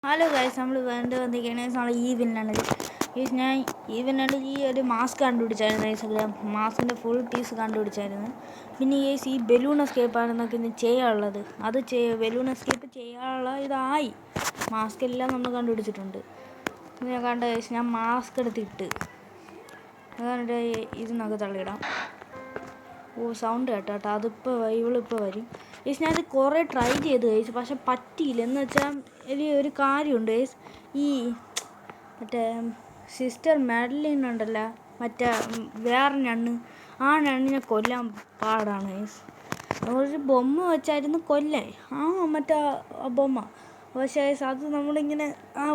Hello guys, നമ്മൾ വേണ്ടി വന്നിരിക്കുകയാണ്. നമ്മൾ ഈ വിന്നാണ് ഞാൻ ഈ വിന്നാണ് ഈ ഒരു മാസ്ക് കണ്ടുപിടിച്ചായിരുന്നു ഗൈസ്. മാസ്കിൻ്റെ ഫുൾ പീസ് കണ്ടുപിടിച്ചായിരുന്നു. പിന്നെ ഈ ബലൂൺ എസ്കേപ്പാണ് നമുക്ക് ഇന്ന് ചെയ്യാനുള്ളത്. അത് ബലൂൺ എസ്കേപ്പ് ചെയ്യാനുള്ള ഇതായി മാസ്ക് എല്ലാം നമ്മൾ കണ്ടുപിടിച്ചിട്ടുണ്ട്. ഞാൻ കണ്ട ഗൈസ്, ഞാൻ മാസ്ക് എടുത്തിട്ട് അതാണ് ഇതിനൊക്കെ തള്ളിയിടാം. ഓ സൗണ്ട് കേട്ടോ, അതിപ്പോൾ ഇവളിപ്പോൾ വരും ഗൈസ്. ഞാനത് കുറേ ട്രൈ ചെയ്തു ഗൈസ്, പക്ഷെ പറ്റിയില്ല. എന്ന് വെച്ചാൽ ഒരു കാര്യമുണ്ട് ഗൈസ്, ഈ മറ്റേ സിസ്റ്റർ മാഡലിൻ ഉണ്ടല്ലോ, മറ്റേ വേറെ ഞണ്ണ്, ആ ഞണ്ണിനെ കൊല്ലാൻ പാടാണ് ഗൈസ്. ഒരു ബൊമ്മ വെച്ചായിരുന്നു കൊല്ലാൻ, മറ്റേ ബൊമ്മ. പക്ഷേ അത് നമ്മളിങ്ങനെ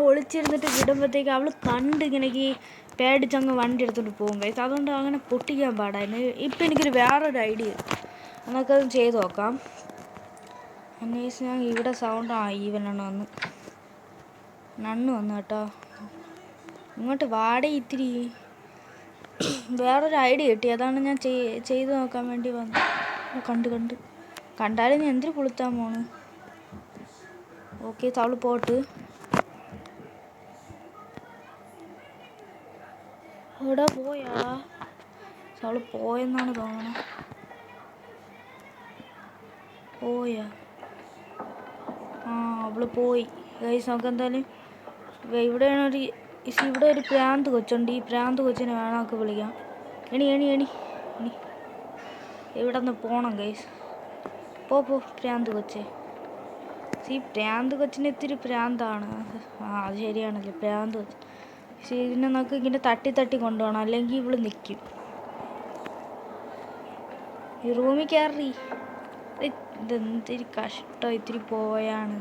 ഒളിച്ചിരുന്നിട്ട് വിടുമ്പോഴത്തേക്ക് അവൾ കണ്ടിങ്ങനെ പേടിച്ചങ്ങ് വണ്ടി എടുത്തോണ്ട് പോകും ഗൈസ്. അതുകൊണ്ട് അങ്ങനെ പൊട്ടിക്കാൻ പാടായിരുന്നു. ഇപ്പം എനിക്കൊരു വേറൊരു ഐഡിയ, നമുക്കത് ചെയ്ത് നോക്കാം. അന്വേഷിച്ച് ഞാൻ ഇവിടെ സൗണ്ട് ഈവനാണ് നണ്ണ് വന്നു കേട്ടോ. ഇങ്ങോട്ട് വാടേ ഇത്തിരി. വേറൊരു ഐഡിയ കിട്ടി, അതാണ് ഞാൻ ചെയ്ത് നോക്കാൻ വേണ്ടി വന്നു. കണ്ടാലും ഞാൻ എന്തിനു കൊളുത്താൻ പോണ്. ഓക്കെ, അവള് പോട്ട്. ഇവിടെ പോയാ അവള് പോയെന്നാണ് തോന്നണത്. പോയാ അവള് പോയി ഗൈസ്. നമുക്ക് എന്തായാലും ഇവിടെ ഒരു പ്രാന്ത് കൊച്ചുണ്ട്. ഈ പ്രാന്ത് കൊച്ചിനെ വേണം നമുക്ക് വിളിക്കാം. എണി ഇവിടെ നിന്ന് പോണം ഗൈസ്. പോ പ്രാന്ത് കൊച്ചേ. ഈ പ്രാന്ത് കൊച്ചിന് ഇത്തിരി പ്രാന്താണ്. അത് ശരിയാണല്ലോ, പ്രാന്ത് കൊച്ച്. പക്ഷേ ഇതിനെ നമുക്ക് ഇങ്ങനെ തട്ടി കൊണ്ടുപോകണം, അല്ലെങ്കിൽ ഇവള് നിൽക്കും. ഈ റൂമിൽ കയറി. ഇതെന്തിരി കഷ്ടം, ഇത്തിരി പോയാണ്.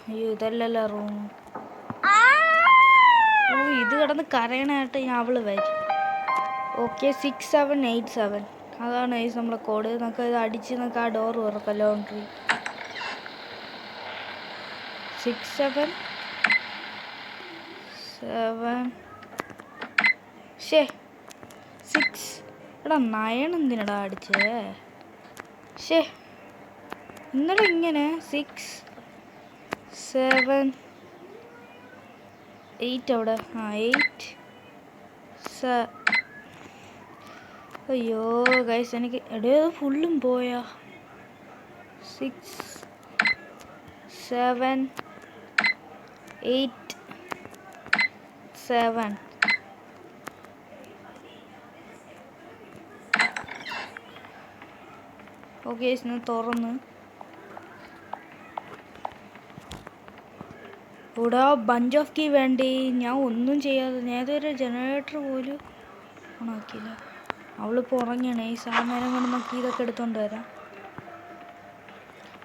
അയ്യോ, ഇതല്ലല്ലോ റൂം. ഇത് കിടന്ന് കരയണായിട്ട് അവള് വരും. ഓക്കെ, 6787 അതാണ് നമ്മളെ കോഡ്. നമുക്ക് ഇത് അടിച്ച് നമുക്ക് ആ ഡോർ തുറക്കാം. ലോണ്ട്രി 677. ഷേ 6 എടാ, 9 എന്തിനടാ അടിച്ചേ? ഷേ ഇന്നലെ ഇങ്ങനെ 6 7 8 അവിടെ 8. അയ്യോ ഗൈസ്, എനിക്ക് എടേ ഫുള്ളും പോയാ. 6 7 8 7. ഓക്കെ, ഞാൻ തുറന്ന്. ഇവിടെ ബഞ്ച് ഓഫ് കീ വേണ്ടി ഞാൻ ഒന്നും ചെയ്യാതെ നേരത്തെ ജനറേറ്റർ പോലും ഓണാക്കിയില്ല. അവളിപ്പോൾ ഉറങ്ങിയാണ്. ഈ സാധനം കൊണ്ട് നമുക്ക് ഇതൊക്കെ എടുത്തോണ്ട് വരാം.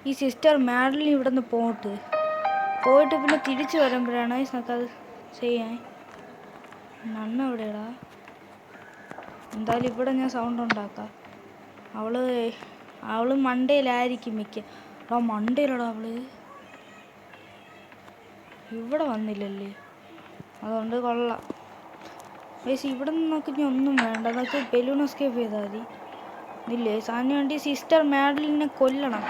ഈ സിസ്റ്റർ മാഡലിൻ ഇവിടെ നിന്ന് പോയിട്ട് പിന്നെ തിരിച്ചു വരുമ്പോഴാണ് നമുക്കത് ചെയ്യാൻ. നണ്ണ് എവിടെയാടാ? എന്തായാലും ഇവിടെ ഞാൻ സൗണ്ട് ഉണ്ടാക്കാം. അവള് മണ്ടയിലായിരിക്കും മണ്ടയിലടാ അവള്. ഇവിടെ വന്നില്ലല്ലേ, അതുകൊണ്ട് കൊള്ളാം. പക്ഷേ ഇവിടെ നിന്ന് നമുക്ക് ഇനി ഒന്നും വേണ്ട, നമുക്ക് ബലൂൺ എസ്കേപ്പ് ചെയ്താൽ മതി. ഇല്ലേ, സാധനം വേണ്ടി സിസ്റ്റർ മാഡലിനെ കൊല്ലണം.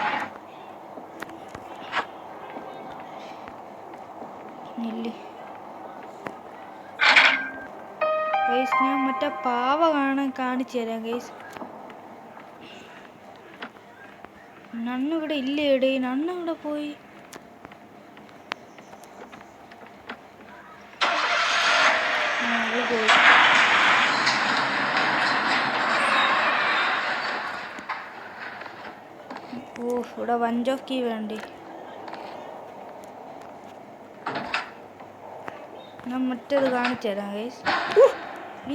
ഇല്ലേ ഗൈസ്, ഞാൻ മറ്റേ പാവ കാണിച്ചു തരാം ഗൈസ്. നണ്ണ് ഇവിടെ ഇല്ലേ? നണ്ണ് ഇവിടെ പോയി. ഇവിടെ ബഞ്ച് ഓഫ് കീ വേണ്ടി. ഞാൻ മറ്റേത് കാണിച്ചു തരാം ഗൈസ്.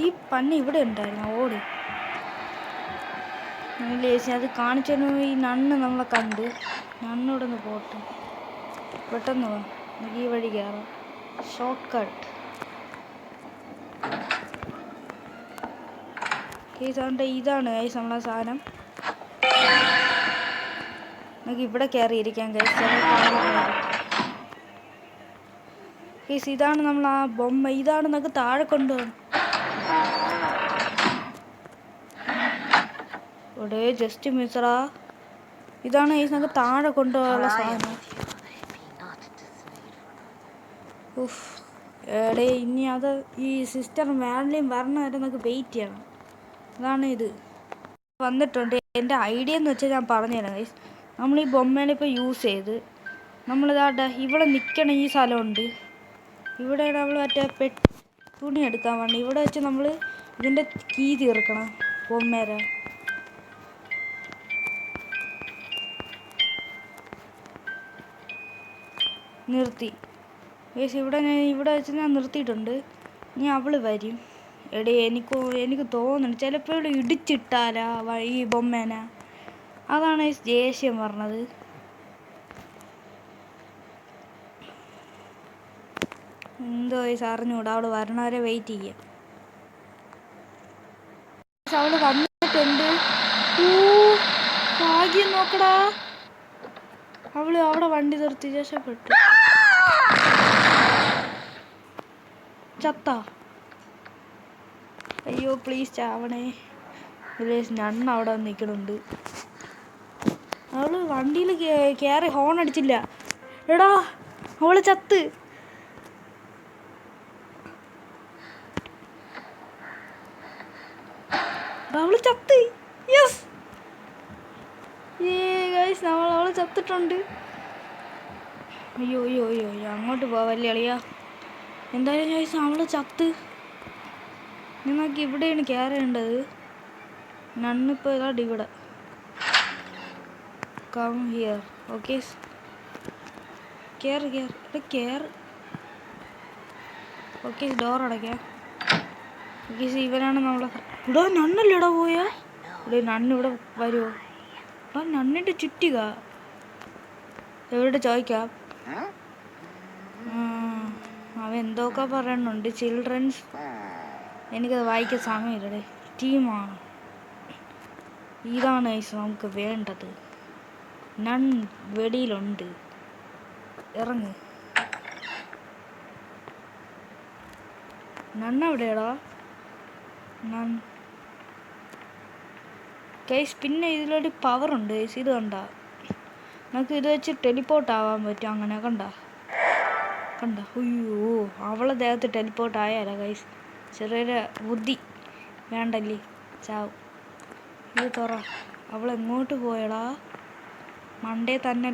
ഈ പന്നി ഇവിടെ ഉണ്ടായിരുന്നു, ഓടി. അത് കാണിച്ചു. ഈ നണ്ണ് നമ്മളെ കണ്ട്. നണ്ണിവിടെ നിന്ന് പോട്ടെ, പെട്ടെന്ന് പോവാം. ഈ വഴി കയറാം, ഷോർട്ട് കട്ട്. ഇതാണ് ഗൈസ് നമ്മളെ സാധനം. നമുക്ക് ഇവിടെ കയറിയിരിക്കാം ഗൈസ്. ഇതാണ് നമ്മൾ ആ ബൊമ്മ. ഇതാണ് നമുക്ക് താഴെ കൊണ്ടുപോകണം. ഇവിടെ ജസ്റ്റ് മിസ്സറാ. ഇതാണ് ഈ നമുക്ക് താഴെ കൊണ്ടുപോകാനുള്ള സാധനം. എടേ ഇനി അത് ഈ സിസ്റ്റർ മാഡ്ലിൻ വരണ വരെ നമുക്ക് വെയിറ്റ് ചെയ്യണം. അതാണ് ഇത് വന്നിട്ടുണ്ട്. എൻ്റെ ഐഡിയ എന്ന് വെച്ചാൽ ഞാൻ പറഞ്ഞുതരാം ഗൈസ്. നമ്മൾ ഈ ബൊമ്മേനെ യൂസ് ചെയ്ത് നമ്മളിതാട്ടെ ഇവിടെ നിൽക്കണ ഈ സ്ഥലമുണ്ട്. ഇവിടെ നമ്മൾ മറ്റേ തുണി എടുക്കാൻ വേണ്ടി ഇവിടെ വെച്ച് നമ്മൾ ഇതിൻ്റെ കീ തീർക്കണം. ബൊമ്മേരെ നിർത്തി ഗൈസ്. ഇവിടെ വെച്ച് ഞാൻ നിർത്തിയിട്ടുണ്ട്. ഇനി അവൾ വരും. എടേ എനിക്ക് തോന്നുന്നു ചിലപ്പോൾ ഇവിടെ ഇടിച്ചിട്ടാലാ ഈ ബൊമ്മേനെ. അതാണ് ദേഷ്യം പറഞ്ഞത്. എന്തോ അറിഞ്ഞൂടാ. അവൾ വരണവരെ വെയിറ്റ് ചെയ്യാം. അവള് വന്നിട്ടുണ്ട്. ഭാഗ്യം നോക്കടാ. അവള് അവിടെ വണ്ടി നിർത്തി രക്ഷപ്പെട്ടു. ചത്ത. അയ്യോ പ്ലീസ് ചാവണേ. നണ്ണ അവിടെ നിൽക്കണുണ്ട്. അവള് വണ്ടിയിൽ കയറി ഹോൺ അടിച്ചില്ല. എടാ അവള് ചത്ത്. അവള് ചത്ത്. യെസ് ഗൈസ് അവള് ചത്തിട്ടുണ്ട്. അയ്യോ അയ്യോ അയ്യോ അങ്ങോട്ട് പോവല്ലേ അളിയാ. എന്തായാലും ഗൈസ് അവള് ചത്ത്. നിങ്ങൾക്ക് ഇവിടെയാണ് കയറേണ്ടത്. നണ്ണിപ്പോൾ ഏതാണ്ട് ഇവിടെ. Come here. ഓക്കെ കയറ്. ഓക്കെ ഡോർ അടയ്ക്കാം. ഓക്കെ ഇവനാണ് നമ്മളെ. ഇവിടെ നണ്ണല്ലേടാ പോയാ. ഇവിടെ നണ്ണിവിടെ വരുമോ? ആ നണ്ണിൻ്റെ ചുറ്റിക എവിടെ ചോദിക്കാം. അവൻ എന്തൊക്കെ പറയണുണ്ട്. ചിൽഡ്രൻസ് എനിക്കത് വായിക്കാൻ സമയമില്ലടേ. ടീമാണ് ഇതാണ് നമുക്ക് വേണ്ടത്. നൺ വെടിയിലുണ്ട്. ഇറങ്ങ്. നണ്ണെവിടെയാടാ? നൺ ഗൈസ് പിന്നെ ഇതിലൊരു പവറുണ്ട് ഗൈസ്. ഇത് കണ്ട നമുക്ക് ഇത് വെച്ച് ടെലിപ്പോർട്ട് ആവാൻ പറ്റും. അങ്ങനെ കണ്ട. അയ്യോ അവളെ ദേഹത്ത് ടെലിപ്പോർട്ട് ആയാലോ ഗൈസ്. ചെറിയൊരു ബുദ്ധി വേണ്ടല്ലേ. ചാവും. ഇത് തുറ. അവളെങ്ങോട്ട് പോയടാ? മണ്ടേ തന്നെ.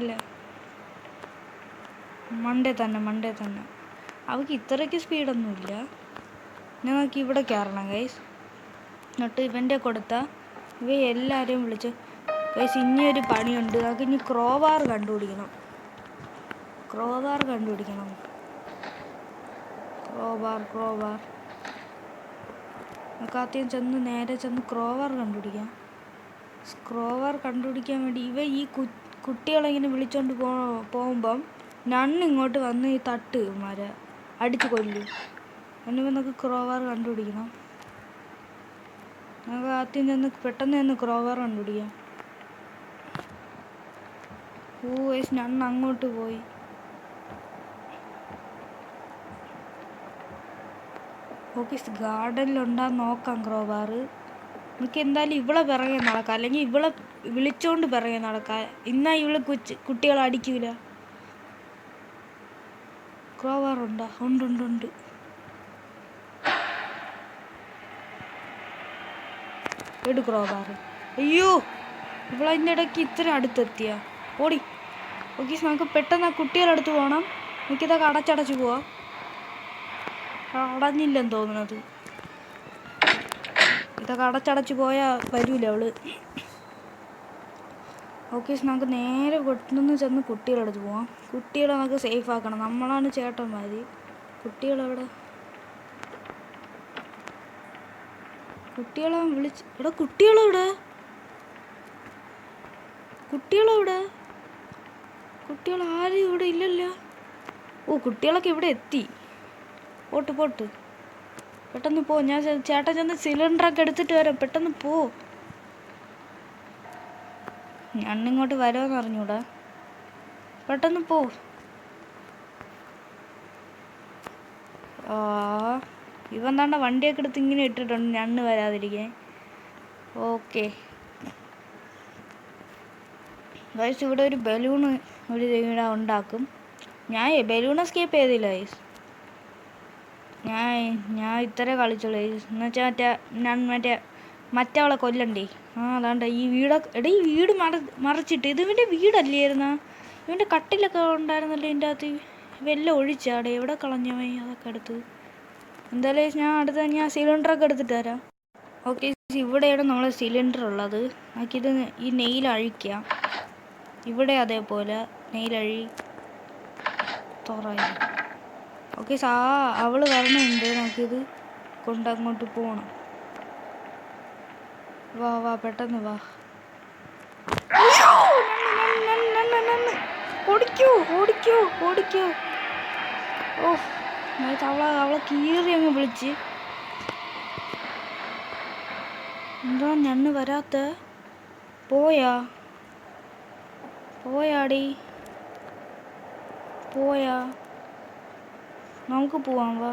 അവൾക്ക് ഇത്രയ്ക്ക് സ്പീഡൊന്നുമില്ല. ഞങ്ങൾക്ക് ഇവിടെ കയറണം ഗൈസ്. എന്നിട്ട് ഇവൻ്റെ കൊടുത്താൽ ഇവയെല്ലാവരെയും വിളിച്ച് ഗൈസ് ഇനിയൊരു പണിയുണ്ട്. നമുക്ക് ഇനി ക്രോബാർ കണ്ടുപിടിക്കണം. ക്രോബാർ നമുക്ക് ആദ്യം നേരെ ചെന്ന് ക്രോബാർ കണ്ടുപിടിക്കാം. കണ്ടുപിടിക്കാൻ വേണ്ടി ഈ കുട്ടികളിങ്ങനെ വിളിച്ചോണ്ട് പോകുമ്പം നണ്ണിങ്ങോട്ട് വന്ന് ഈ തട്ട് അടിച്ച് കൊല്ലും. അതിന് നമുക്ക് ക്രോബാർ കണ്ടുപിടിക്കണം. നമുക്ക് ആദ്യം പെട്ടെന്ന് ചെന്ന് ക്രോബാർ കണ്ടുപിടിക്കാം. നണ്ണ് അങ്ങോട്ട് പോയി. ഓക്കെ ഗാർഡനിലുണ്ടാന്ന് നോക്കാം ക്രോബാർ. എനിക്ക് എന്തായാലും ഇവളെ പിറകെ നടക്കാം. അല്ലെങ്കിൽ ഇവളെ വിളിച്ചോണ്ട് പിറകെ നടക്കാം. ഇന്നാ ഇവള് കുട്ടികളെ അടിക്കൂല. ക്രോബാർ ഉണ്ടോ? ഉണ്ട്. എടു ക്രോബാർ. അയ്യോ ഇവളതിൻ്റെ ഇടയ്ക്ക് ഇത്ര അടുത്തെത്തിയ. ഓടി. ഓക്കെ നമുക്ക് പെട്ടെന്ന് ആ കുട്ടികളടുത്ത് പോകണം. എനിക്കിതൊക്കെ അടച്ചടച്ച് പോവാം. അടഞ്ഞില്ലെന്ന് തോന്നുന്നത്. ഇതൊക്കെ അടച്ചടച്ച് പോയാൽ വരൂല അവള്. ഓക്കെ നമുക്ക് നേരെ പെട്ടെന്ന് ചെന്ന് കുട്ടികളടുത്ത് പോവാം. കുട്ടികളെ നമുക്ക് സേഫ് ആക്കണം. നമ്മളാണ് ചേട്ടന്മാർ. കുട്ടികളെവിടെ? കുട്ടികളെ വിളിച്ച്. എടാ കുട്ടികളെവിടെ? കുട്ടികൾ ആരും ഇവിടെ ഇല്ലല്ലോ. കുട്ടികളൊക്കെ ഇവിടെ എത്തി. പോട്ട് പെട്ടെന്ന് പോ. ഞാൻ ചേട്ടൻ ചെന്ന് സിലിണ്ടറൊക്കെ എടുത്തിട്ട് വരാം. പെട്ടെന്ന് പോ. ഞാനിങ്ങോട്ട് വരുമെന്ന് അറിഞ്ഞൂടാ. പെട്ടെന്ന് പോ. ഇവൻ താണ്ട വണ്ടിയൊക്കെ എടുത്ത് ഇങ്ങനെ ഇട്ടിട്ടുണ്ട് ഞണ്ണ് വരാതിരിക്കാൻ. ഓക്കെ ഗൈസ് ഇവിടെ ഒരു ബലൂണ് ഒരു ഇവിടെ ഉണ്ടാക്കും. ഞാൻ ബലൂൺ എസ്കേപ്പ് ചെയ്തില്ല ഗൈസ്. ഞാൻ ഇത്രേ കളിച്ചുള്ളൂ ഗൈസ്. എന്നുവെച്ചാൽ മറ്റവളെ കൊല്ലണ്ടേ. അതാണ്ട് ഈ വീടൊക്കെ എടാ ഈ വീട് മറച്ചിട്ട് ഇത് ഇവൻ്റെ വീടല്ലായിരുന്ന. ഇവൻ്റെ കട്ടിലൊക്കെ ഉണ്ടായിരുന്നല്ലോ ഇതിൻ്റെ അകത്ത്. വെല്ലം ഒഴിച്ചാടെ എവിടെ കളഞ്ഞവൻ അതൊക്കെ എടുത്ത്. എന്തായാലും ഞാൻ സിലിണ്ടറൊക്കെ എടുത്തിട്ട് തരാം. ഓക്കെ ഇവിടെയാണ് നമ്മളെ സിലിണ്ടർ ഉള്ളത്. നമുക്കിത് ഈ നെയിൽ അഴിക്കാം. ഇവിടെ അതേപോലെ നെയിലഴി തുറയും. ഓക്കെ അവള് വരണുണ്ട്. നമുക്കിത് കൊണ്ടങ്ങോട്ട് പോകണം. വാ പെട്ടെന്ന് വാ. ഓടിക്കോ. ഓ അവളെ കീറി അങ്ങ് വിളിച്ച്. എന്താ ഞണ്ണ് വരാത്ത? പോയാടി നമുക്ക് പോവാം വാ.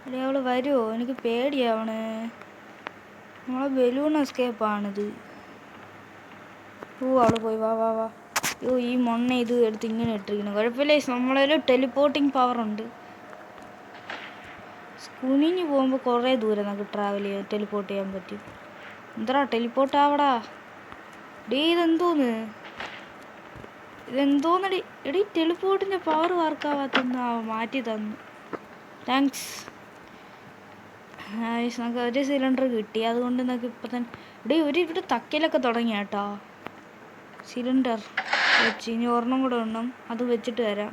അല്ലേ അവള് വരുമോ? എനിക്ക് പേടിയാവണ്. നമ്മളെ ബലൂൺ എസ്കേപ്പാണിത്. അവള് പോയി. വാ. ഈ മൊണ്ണ ഇത് എടുത്ത് ഇങ്ങനെ ഇട്ടിരിക്കുന്നു. കുഴപ്പമില്ല, നമ്മളൊരു ടെലിപ്പോർട്ടിങ് പവറുണ്ട്. കുനിഞ്ഞ് പോകുമ്പോൾ കുറേ ദൂരം നമുക്ക് ട്രാവൽ ചെയ്യാൻ ടെലിപ്പോർട്ട് ചെയ്യാൻ പറ്റും. എന്താ ടെലിപ്പോർട്ട് ആവടാ. ഇതെന്തോന്നടി എടീ ടെലിപ്പോർട്ടിൻ്റെ പവർ വർക്കാവാത്തൊന്ന് മാറ്റി തന്നു. താങ്ക്സ്. നമുക്ക് ഒരു സിലിണ്ടർ കിട്ടി. അതുകൊണ്ട് നമുക്ക് ഇപ്പം തന്നെ ഇവിടെ തക്കലൊക്കെ തുടങ്ങി കേട്ടോ. സിലിണ്ടർ വെച്ച് ഇനി ഒരെണ്ണം കൂടെ ഉണ്ണം. അത് വെച്ചിട്ട് വരാം.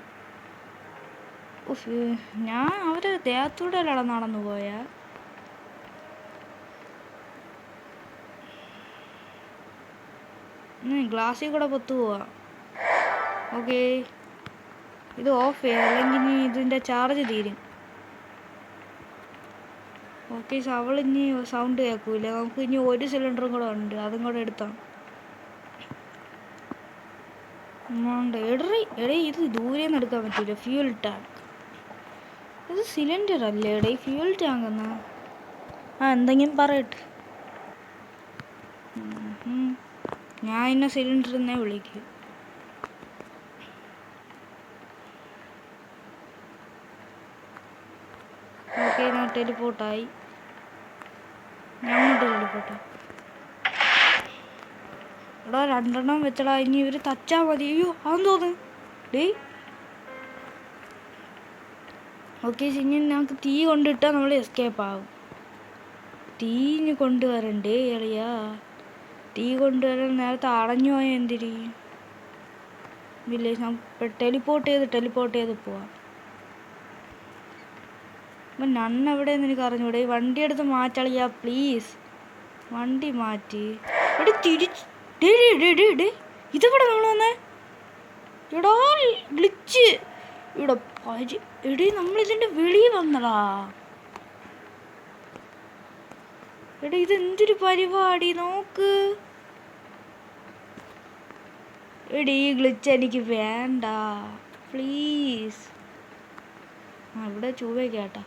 ഞാൻ അവരെ ദേഹത്തൂടെ അല്ലട നടന്നു പോയാ. ഗ്ലാസ്സിൽ കൂടെ പൊത്തു പോവാ. ഓക്കെ ഇത് ഓഫ് ചെയ്യാം, അല്ലെങ്കിൽ ഇനി ഇതിൻ്റെ ചാർജ് തീരും. ഓക്കെ അവളിനി സൗണ്ട് കേൾക്കൂല. നമുക്ക് ഇനി ഒരു സിലിണ്ടറും കൂടെ ഉണ്ട്, അതും കൂടെ എടുത്താം. എടേ ഇത് ദൂരെ നിന്ന് എടുക്കാൻ പറ്റില്ല. ഫ്യൂൽ ടാങ്ക് ഇത് സിലിണ്ടർ അല്ലേ എടേ? ഫ്യൂൽ ടാങ്ക് എന്നാ എന്തെങ്കിലും പറയട്ടെ. ഞാൻ ഇന്ന സിലിണ്ടർ എന്നേ വിളിക്കും. ഓക്കെ ഞാൻ ടെലിപ്പോർട്ടായി. എടാ 2 എണ്ണം വെച്ചടാ. ഇനി ഇവർ തച്ചാ മതി. അയ്യോ അതെന്ന് തോന്നുന്നു. ഓക്കെ ഇനി നമുക്ക് തീ കൊണ്ടിട്ടാൽ നമ്മൾ എസ്കേപ്പ് ആവും. തീഞ്ഞ് കൊണ്ടുവരണ്ടേ എളിയാ. തീ കൊണ്ടുവരാൻ നേരത്തെ അടഞ്ഞു പോയാൽ എന്തിരി. വില്ലേജ് ടെലിപ്പോർട്ട് ചെയ്ത് പോവാം. അപ്പം നണ്ണെവിടെയെന്ന് എനിക്ക് അറിഞ്ഞൂടെ. ഈ വണ്ടി എടുത്ത് മാറ്റളിയാ പ്ലീസ്. വണ്ടി മാറ്റി ഇതെവിടെ നമ്മൾ വന്നേ? എടാ ഗ്ലിച്ച് ഇവിടെ നമ്മളിതിൻ്റെ വെളിയിൽ വന്നടാ. എടാ ഇതെന്തൊരു പരിപാടി നോക്ക്. എടീ ഈ ഗ്ലിച്ച് എനിക്ക് വേണ്ട പ്ലീസ്. ഇവിടെ ചൂവയ്ക്കാട്ടാ.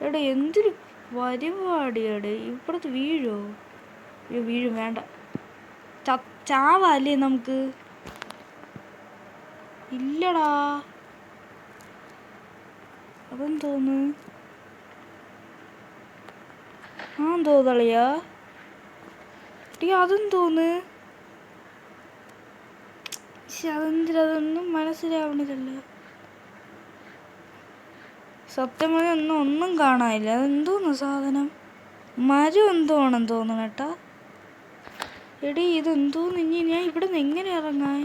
എടാ എന്തൊരു പരിപാടിയാടെ. ഇപ്പുറത്ത് വീഴും വേണ്ട. ചാവല്ലേ നമുക്ക്? ഇല്ലടാ അതെന്ന് തോന്നുന്നു. തോന്നളിയാ അതെന്ന് തോന്നുന്നു. അതൊന്നും മനസ്സിലാവണില്ലല്ലോ. സത്യം പറഞ്ഞാൽ ഒന്നും കാണാനില്ല. അതെന്തോന്ന് സാധനം? മരം എന്തോണെന്ന് തോന്നുന്നു കേട്ടാ. എടീ ഇതെന്തോന്ന്? ഇനി ഞാൻ ഇവിടെ നിന്ന് എങ്ങനെ ഇറങ്ങാൻ?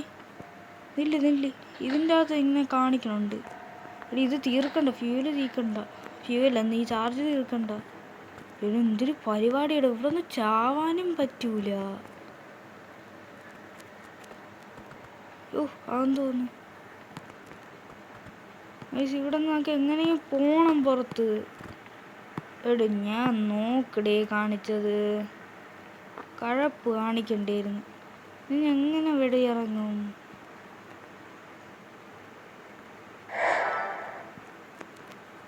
നില്ല് ഇതിൻ്റെ അകത്ത് ഇങ്ങനെ കാണിക്കണുണ്ട്. എടീ ഇത് തീർക്കണ്ട. ഫ്യൂവല്ലെന്ന് ഈ ചാർജ് തീർക്കണ്ട. എടീ എന്തൊരു പരിപാടിയുടെ. ഇവിടെ ഒന്ന് ചാവാനും പറ്റൂല. അതെന്ന് തോന്നുന്നു. ഇവിടെ നിന്ന് നമുക്ക് എങ്ങനെയും പോണം പുറത്ത്. എടീ ഞാൻ നോക്കടേ കാണിച്ചത്. കഴപ്പ് കാണിക്കണ്ടായിരുന്നു. ഇനി എങ്ങനെ വെടിയിറങ്ങും?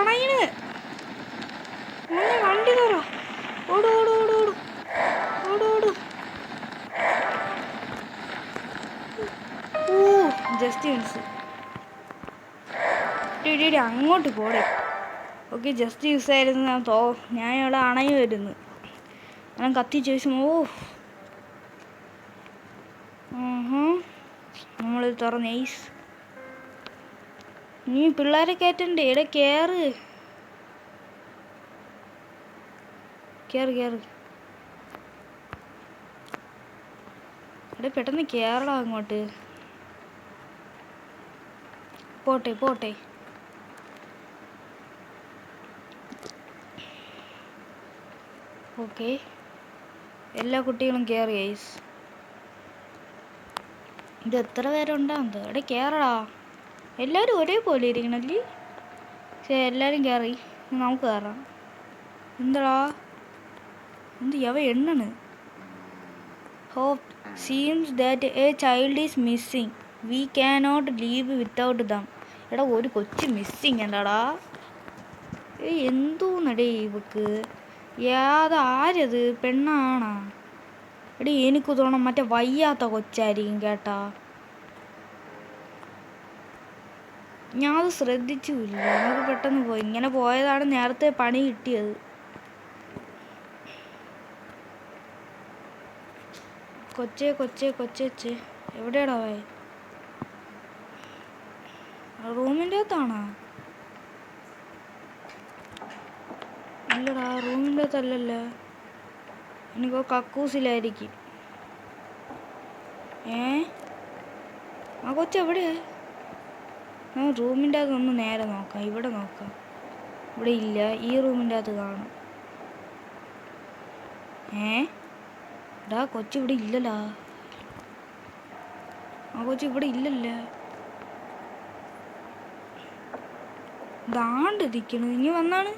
അണയിന് വണ്ടി തരാ. ഓട് ഓട് ഓട് ഓട് ഓട് ഓട്. ഓ ജസ്റ്റ് മിസ്. അങ്ങോട്ട് പോടെ. ഓക്കെ ജസ്റ്റ് യൂസ് ആയിരുന്നു. ഞാൻ ഇവിടെ അണയുമായിരുന്നു. ഞാൻ കത്തി ചോദിച്ചു. ഓ നമ്മളിത് തുറന്ന് ഐസ്. നീ പിള്ളേരെ കയറ്റണ്ടേ? ഇവിടെ കയറ് കയറ് കയറ്. ഇവിടെ പെട്ടെന്ന് കയറടാ അങ്ങോട്ട്. പോട്ടെ പോട്ടെ. ഓക്കെ എല്ലാ കുട്ടികളും കയറി ഐസ്. ഇത് എത്ര പേരുണ്ടാകുന്നത്? ഇവിടെ കയറടാ. എല്ലാവരും ഒരേപോലെ ഇരിക്കണല്ലേ? ശരി എല്ലാവരും കയറി. നമുക്ക് കയറാം. എന്താടാ എന്ത് അവ എണ്ണണ്? Hope seems that a child is missing. We cannot leave without them. എടാ ഒരു കൊച്ചു മിസ്സിങ് എന്താടാ? എന്തോന്നടേ ഇവക്ക്? ആരത്? പെണ്ണാണാ? എടീ എനിക്ക് തോന്നണം മറ്റേ വയ്യാത്ത കൊച്ചായിരിക്കും കേട്ടാ. ഞാൻ അത് ശ്രദ്ധിച്ചില്ല. നമുക്ക് പെട്ടെന്ന് പോയി. ഇങ്ങനെ പോയതാണ് നേരത്തെ പണി കിട്ടിയത്. കൊച്ചേ കൊച്ചേ കൊച്ചേ എവിടെയാടാ പോയെ? റൂമിൻ്റെ അകത്താണോ? ഇല്ലടാ റൂമിൻ്റെ അകത്തല്ലല്ലോ. എനിക്കോ കക്കൂസിലായിരിക്കും. ആ കൊച്ചെവിടെയാ? ഞാൻ റൂമിൻ്റെ അകത്ത് ഒന്ന് നേരെ നോക്കാം. ഇവിടെ നോക്കാം. ഇവിടെ ഇല്ല. ഈ റൂമിൻ്റെ അകത്ത് കാണും. എടാ കൊച്ചിവിടെ ഇല്ലല്ലോ. ആ കൊച്ചിവിടെ ഇല്ലല്ലോ. ദാണ്ട് നിൽക്കണു. ഇനി വന്നാണ്.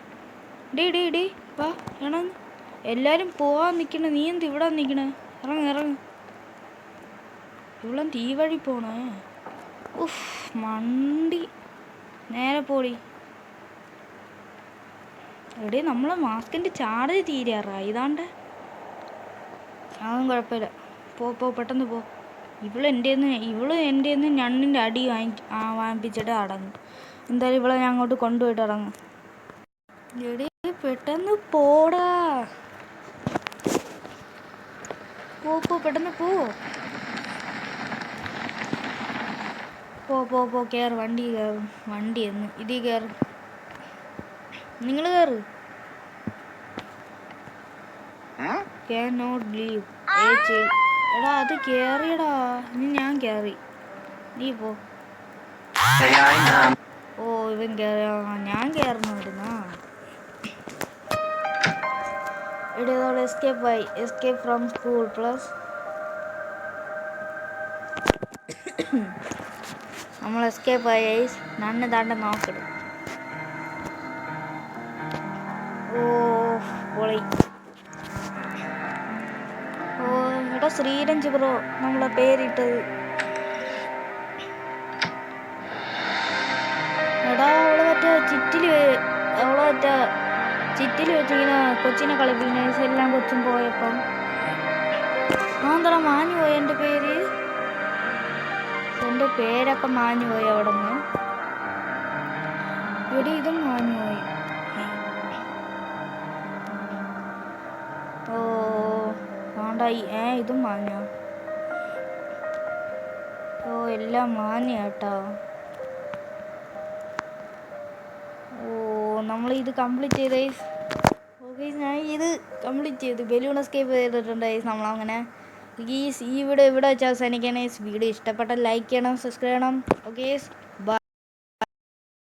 ഡേ വാ എടാ. എല്ലാവരും പോവാൻ നിൽക്കണേ. നീ എന്ത് ഇവിടെ നിൽക്കണേ? ഇറങ്ങ്. ഇവിടെ തീ വഴി പോണേ. ഉഫ് മണ്ടി. നേരെ പോടി. എടേ നമ്മളെ മാസ്കിൻ്റെ ചാർജ് തീരാറാ. ഇതാണ്ട് അതൊന്നും കുഴപ്പമില്ല. പോ പെട്ടെന്ന് പോ. ഇവള് എൻ്റെ ഞണ്ണിൻ്റെ അടി വാങ്ങിപ്പിച്ചിട്ട് അടങ്ങും. എന്തായാലും ഇവളെ ഞാൻ അങ്ങോട്ട് കൊണ്ടുപോയിട്ട് ഇറങ്ങും. എടേ പെട്ടെന്ന് പോടാ. പോ പെട്ടെന്ന് പോ. കയറ്. വണ്ടി കയറും. വണ്ടി എന്ന് ഇതിൽ കയറും. നിങ്ങൾ കയറ്. Cannot leave. എടാ അത് കയറിയടാ. ഇനി ഞാൻ കയറി. നീ പോ. ഓ ഇവൻ കയറിയ ഞാൻ കയറണമായിരുന്നാ. ഇടതോടെ എസ്കേപ്പ് ഫ്രം സ്കൂൾ പ്ലസ്. നമ്മൾ എസ്കേപ്പ് ആയി. നന്നെ താണ്ട നോക്കിടും. ഓ പൊളി. ഓ എടാ ശ്രീരഞ്ജ് ബ്രോ നമ്മളെ പേരിട്ടത്. എടാ അവളെ മറ്റേ ചിറ്റിൽ വെച്ചിങ്ങനെ കൊച്ചിനെ കളിപ്പിക്കുന്ന എല്ലാം കൊച്ചും പോയപ്പം എന്താ മാഞ്ഞു പോയി എൻ്റെ പേര്. പേരൊക്കെ മാഞ്ഞു പോയി അവിടെ നിന്ന്. ഇവിടെ ഇതും മാഞ്ഞു പോയി. ഓ വേണ്ടായി. ഇതും മാഞ്ഞോ? ഓ എല്ലാം മാഞ്ഞ കേട്ടോ. ഓ നമ്മളിത് കംപ്ലീറ്റ് ചെയ്തേ. ഓക്കെ ഞാൻ ഇത് കംപ്ലീറ്റ് ചെയ്തു. ബലൂൺ എസ്കേപ്പ് ചെയ്തിട്ടുണ്ട് നമ്മളങ്ങനെ. ഈ വീഡിയോ ഇവിടെ വെച്ച് അവസാനിക്കുകയാണ്. വീഡിയോ ഇഷ്ടപ്പെട്ട ലൈക്ക് ചെയ്യണം, സബ്സ്ക്രൈബ് ചെയ്യണം. Okay bye.